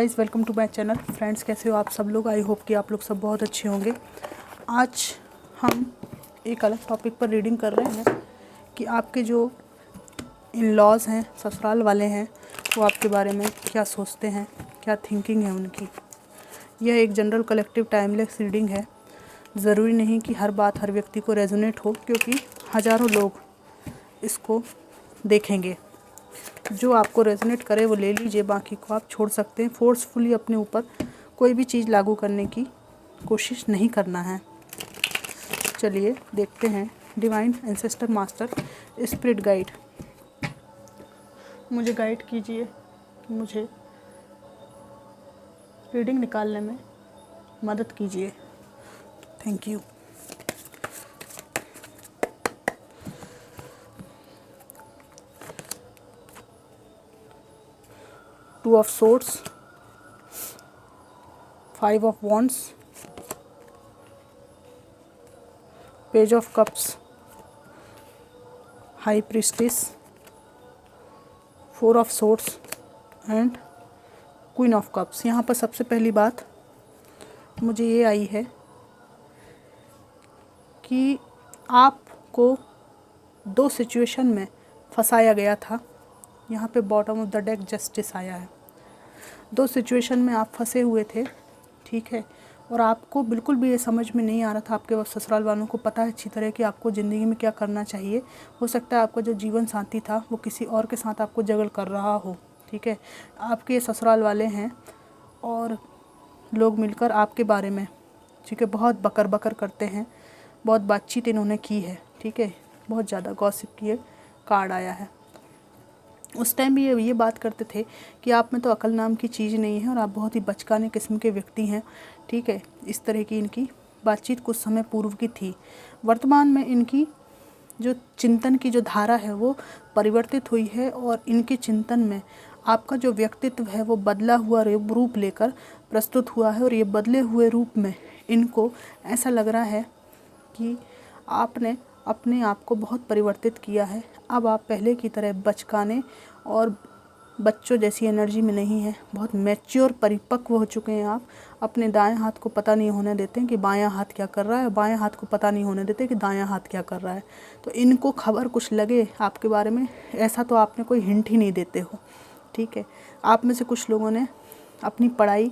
Guys welcome to my channel. Friends, कैसे हो आप सब लोग? आई होप कि आप लोग सब बहुत अच्छे होंगे। आज हम एक अलग टॉपिक पर रीडिंग कर रहे हैं कि आपके जो इन लॉज हैं, ससुराल वाले हैं, वो आपके बारे में क्या सोचते हैं, क्या थिंकिंग है उनकी। यह एक जनरल कलेक्टिव टाइमलेस रीडिंग है। ज़रूरी नहीं कि हर बात हर व्यक्ति को रेजोनेट हो, क्योंकि हज़ारों लोग इसको देखेंगे। जो आपको रेजोनेट करे वो ले लीजिए, बाकी को आप छोड़ सकते हैं। फोर्सफुली अपने ऊपर कोई भी चीज़ लागू करने की कोशिश नहीं करना है। चलिए देखते हैं। Divine ancestor master spirit guide, मुझे गाइड कीजिए कि मुझे रीडिंग निकालने में मदद कीजिए। Thank you. Two of swords, 5 of wands, page of cups, high priestess, 4 of swords and queen of cups. यहाँ पर सबसे पहली बात मुझे ये आई है कि आपको 2 सिचुएशन में फंसाया गया था। यहाँ पे bottom of the deck justice आया है। 2 सिचुएशन में आप फंसे हुए थे, ठीक है, और आपको बिल्कुल भी ये समझ में नहीं आ रहा था। आपके ससुराल वालों को पता है अच्छी तरह कि आपको ज़िंदगी में क्या करना चाहिए। हो सकता है आपका जो जीवन साथी था वो किसी और के साथ आपको जगल कर रहा हो, ठीक है। आपके ससुराल वाले हैं और लोग मिलकर आपके बारे में, ठीक है, बहुत बकर बकर करते हैं। बहुत बातचीत इन्होंने की है, ठीक है, बहुत ज़्यादा गॉसिप की है। कार्ड आया है। उस टाइम भी ये बात करते थे कि आप में तो अकल नाम की चीज़ नहीं है और आप बहुत ही बचकाने किस्म के व्यक्ति हैं, ठीक है। इस तरह की इनकी बातचीत कुछ समय पूर्व की थी। वर्तमान में इनकी जो चिंतन की जो धारा है वो परिवर्तित हुई है और इनके चिंतन में आपका जो व्यक्तित्व है वो बदला हुआ रूप लेकर प्रस्तुत हुआ है। और ये बदले हुए रूप में इनको ऐसा लग रहा है कि आपने अपने आप को बहुत परिवर्तित किया है। अब आप पहले की तरह बचकाने और बच्चों जैसी एनर्जी में नहीं है। बहुत मैच्योर, परिपक्व हो चुके हैं आप। अपने दाएं हाथ को पता नहीं होने देते हैं कि बायां हाथ क्या कर रहा है, और बायां हाथ को पता नहीं होने देते कि दायां हाथ क्या कर रहा है। तो इनको खबर कुछ लगे आपके बारे में, ऐसा तो आपने कोई हिंट ही नहीं देते हो, ठीक है। आप में से कुछ लोगों ने अपनी पढ़ाई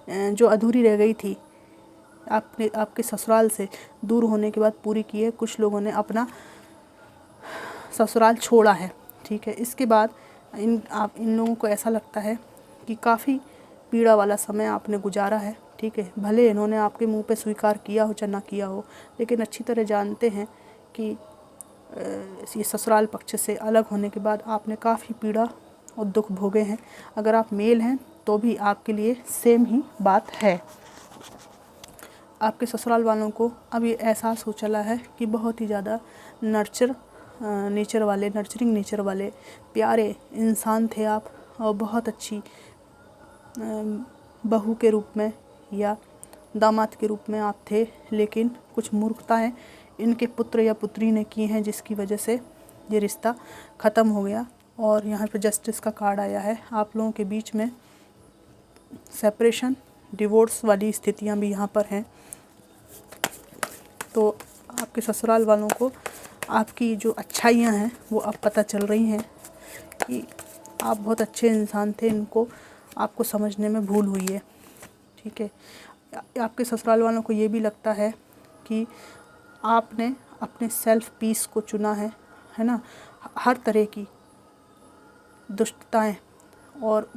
जो अधूरी रह गई थी आपके ससुराल से दूर होने के बाद पूरी की है। कुछ लोगों ने अपना ससुराल छोड़ा है, ठीक है। इसके बाद इन लोगों को ऐसा लगता है कि काफ़ी पीड़ा वाला समय आपने गुजारा है, ठीक है। भले इन्होंने आपके मुंह पे स्वीकार किया हो चाहे ना किया हो, लेकिन अच्छी तरह जानते हैं कि ये ससुराल पक्ष से अलग होने के बाद आपने काफ़ी पीड़ा और दुख भोगे हैं। अगर आप मेल हैं तो भी आपके लिए सेम ही बात है। आपके ससुराल वालों को अब ये एहसास हो चला है कि बहुत ही ज़्यादा नर्चरिंग नेचर वाले प्यारे इंसान थे आप, और बहुत अच्छी बहू के रूप में या दामाद के रूप में आप थे। लेकिन कुछ मूर्खताएं इनके पुत्र या पुत्री ने की हैं, जिसकी वजह से ये रिश्ता ख़त्म हो गया। और यहाँ पे जस्टिस का कार्ड आया है। आप लोगों के बीच में सेपरेशन, डिवोर्स वाली स्थितियाँ भी यहाँ पर हैं। तो आपके ससुराल वालों को आपकी जो अच्छाइयाँ हैं वो अब पता चल रही हैं कि आप बहुत अच्छे इंसान थे। इनको आपको समझने में भूल हुई है, ठीक है। आपके ससुराल वालों को ये भी लगता है कि आपने अपने सेल्फ पीस को चुना है ना। हर तरह की दुष्टताएं और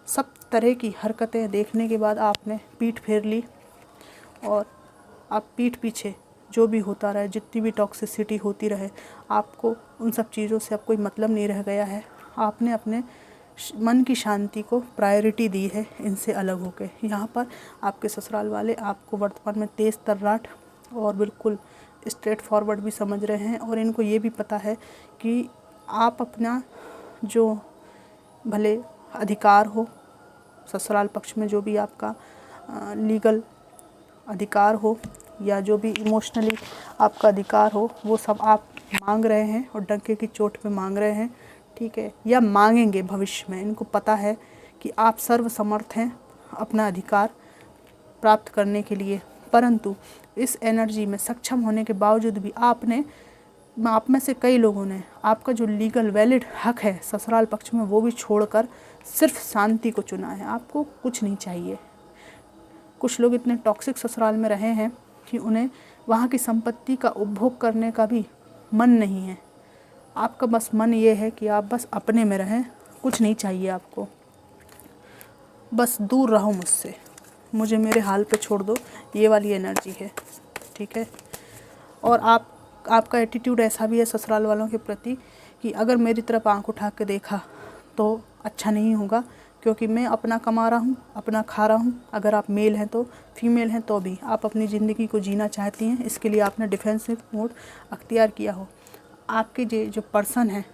सब तरह की हरकतें देखने के बाद आपने पीठ फेर ली, और आप पीठ पीछे जो भी होता रहे, जितनी भी टॉक्सिसिटी होती रहे, आपको उन सब चीज़ों से अब कोई मतलब नहीं रह गया है। आपने अपने मन की शांति को प्रायोरिटी दी है इनसे अलग होकर। यहाँ पर आपके ससुराल वाले आपको वर्तमान में तेज़ तर्राट और बिल्कुल स्ट्रेट फॉरवर्ड भी समझ रहे हैं। और इनको ये भी पता है कि आप अपना जो भले अधिकार हो, ससुराल पक्ष में जो भी आपका लीगल अधिकार हो या जो भी इमोशनली आपका अधिकार हो, वो सब आप मांग रहे हैं और डंके की चोट पे मांग रहे हैं, ठीक है, या मांगेंगे भविष्य में। इनको पता है कि आप सर्वसमर्थ हैं अपना अधिकार प्राप्त करने के लिए, परंतु इस एनर्जी में सक्षम होने के बावजूद भी आप में से कई लोगों ने आपका जो लीगल वैलिड हक है ससुराल पक्ष में वो भी छोड़कर सिर्फ शांति को चुना है। आपको कुछ नहीं चाहिए। कुछ लोग इतने टॉक्सिक ससुराल में रहे हैं कि उन्हें वहाँ की संपत्ति का उपभोग करने का भी मन नहीं है। आपका बस मन ये है कि आप बस अपने में रहें, कुछ नहीं चाहिए आपको, बस दूर रहो मुझसे, मुझे मेरे हाल पे छोड़ दो, ये वाली एनर्जी है, ठीक है। और आपका एटीट्यूड ऐसा भी है ससुराल वालों के प्रति कि अगर मेरी तरफ आंख उठा के देखा तो अच्छा नहीं होगा, क्योंकि मैं अपना कमा रहा हूँ, अपना खा रहा हूँ। अगर आप मेल हैं तो, फीमेल हैं तो भी आप अपनी ज़िंदगी को जीना चाहती हैं, इसके लिए आपने डिफेंसिव मोड अख्तियार किया हो। आपके जो पर्सन है,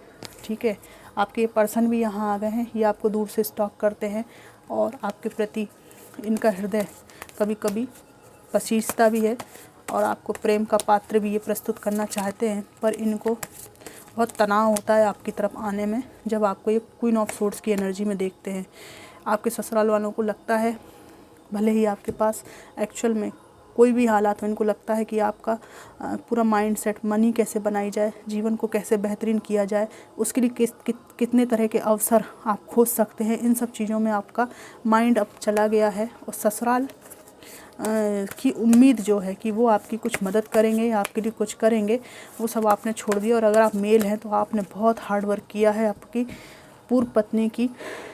ठीक है, आपके ये पर्सन भी यहाँ आ गए हैं, ये आपको दूर से स्टॉक करते हैं और आपके प्रति इनका हृदय कभी कभी पसीजता भी है और आपको प्रेम का पात्र भी ये प्रस्तुत करना चाहते हैं, पर इनको बहुत तनाव होता है आपकी तरफ आने में जब आपको ये क्वीन ऑफ सोर्ड्स की एनर्जी में देखते हैं। आपके ससुराल वालों को लगता है, भले ही आपके पास एक्चुअल में कोई भी हालात हो, इनको लगता है कि आपका पूरा माइंड सेट मनी कैसे बनाई जाए, जीवन को कैसे बेहतरीन किया जाए, उसके लिए कितने तरह के अवसर आप खोज सकते हैं, इन सब चीज़ों में आपका माइंड अब चला गया है। और ससुराल की उम्मीद जो है कि वो आपकी कुछ मदद करेंगे, आपके लिए कुछ करेंगे, वो सब आपने छोड़ दिया। और अगर आप मेल हैं तो आपने बहुत हार्ड वर्क किया है। आपकी पूर्व पत्नी की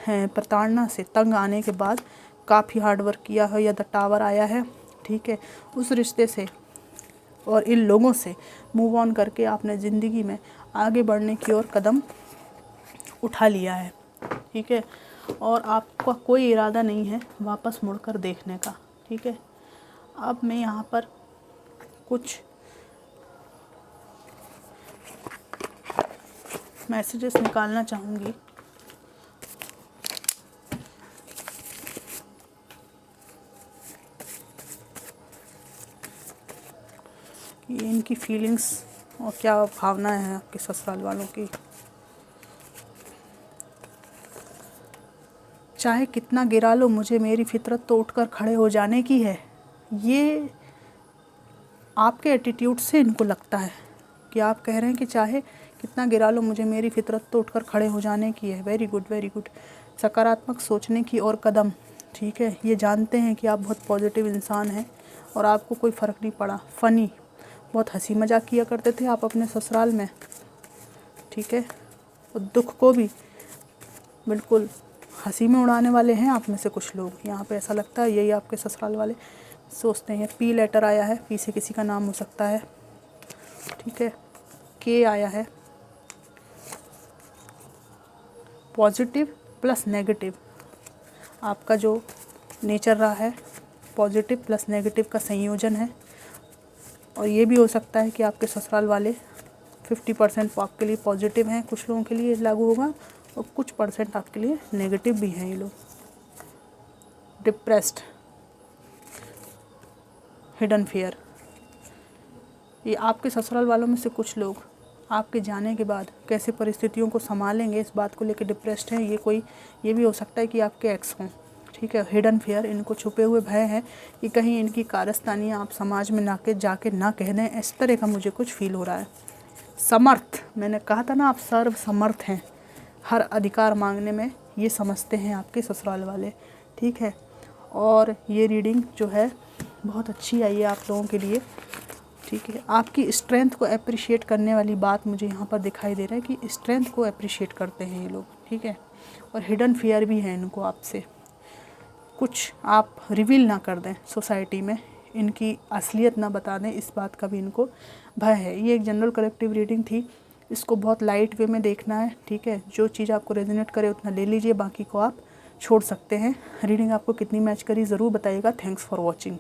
प्रताड़ना से तंग आने के बाद काफ़ी हार्ड वर्क किया है, या द टावर आया है, ठीक है। उस रिश्ते से और इन लोगों से मूव ऑन करके आपने ज़िंदगी में आगे बढ़ने की ओर कदम उठा लिया है, ठीक है। और आपका कोई इरादा नहीं है वापस मुड़कर देखने का, ठीक है। अब मैं यहाँ पर कुछ मैसेजेस निकालना चाहूँगी। ये इनकी फीलिंग्स और क्या भावनाएं हैं आपके ससुराल वालों की। चाहे कितना गिरा लो, मुझे मेरी फितरत तो उठकर खड़े हो जाने की है। ये आपके एटीट्यूड से इनको लगता है कि आप कह रहे हैं कि चाहे कितना गिरा लो, मुझे मेरी फितरत तो उठकर खड़े हो जाने की है। Very good, very good. सकारात्मक सोचने की और कदम, ठीक है। ये जानते हैं कि आप बहुत पॉजिटिव इंसान हैं और आपको कोई फ़र्क नहीं पड़ा। फ़नी, बहुत हंसी मजाक किया करते थे आप अपने ससुराल में, ठीक है। और दुख को भी बिल्कुल हंसी में उड़ाने वाले हैं आप में से कुछ लोग। यहाँ पे ऐसा लगता है यही आपके ससुराल वाले सोचते हैं। पी लेटर आया है, पी से किसी का नाम हो सकता है, ठीक है। के आया है, पॉजिटिव प्लस नेगेटिव। आपका जो नेचर रहा है पॉजिटिव प्लस नेगेटिव का संयोजन है। और ये भी हो सकता है कि आपके ससुराल वाले 50% आपके लिए पॉजिटिव हैं, कुछ लोगों के लिए लागू होगा, और कुछ % आपके लिए नेगेटिव भी हैं ये लोग। Depressed, hidden fear. ये आपके ससुराल वालों में से कुछ लोग आपके जाने के बाद कैसे परिस्थितियों को संभालेंगे इस बात को लेकर डिप्रेस्ड हैं। ये भी हो सकता है कि आपके एक्स हों, ठीक है। हिडन फियर, इनको छुपे हुए भय है कि कहीं इनकी कारस्तानियाँ आप समाज में जाके ना कह दें, इस तरह का मुझे कुछ फील हो रहा है। समर्थ, मैंने कहा था ना आप सर्व समर्थ हैं हर अधिकार मांगने में, ये समझते हैं आपके ससुराल वाले, ठीक है। और ये रीडिंग जो है बहुत अच्छी आई है आप लोगों के लिए, ठीक है। आपकी स्ट्रेंथ को अप्रिशिएट करने वाली बात मुझे यहाँ पर दिखाई दे रहा है कि स्ट्रेंथ को अप्रिशिएट करते हैं ये लोग, ठीक है। और हिडन फियर भी है इनको आपसे, कुछ आप रिवील ना कर दें सोसाइटी में, इनकी असलियत ना बता दें, इस बात का भी इनको भय है। ये एक जनरल कलेक्टिव रीडिंग थी, इसको बहुत लाइट वे में देखना है, ठीक है। जो चीज़ आपको रेजोनेट करे उतना ले लीजिए, बाकी को आप छोड़ सकते हैं। रीडिंग आपको कितनी मैच करी ज़रूर बताइएगा। Thanks for watching.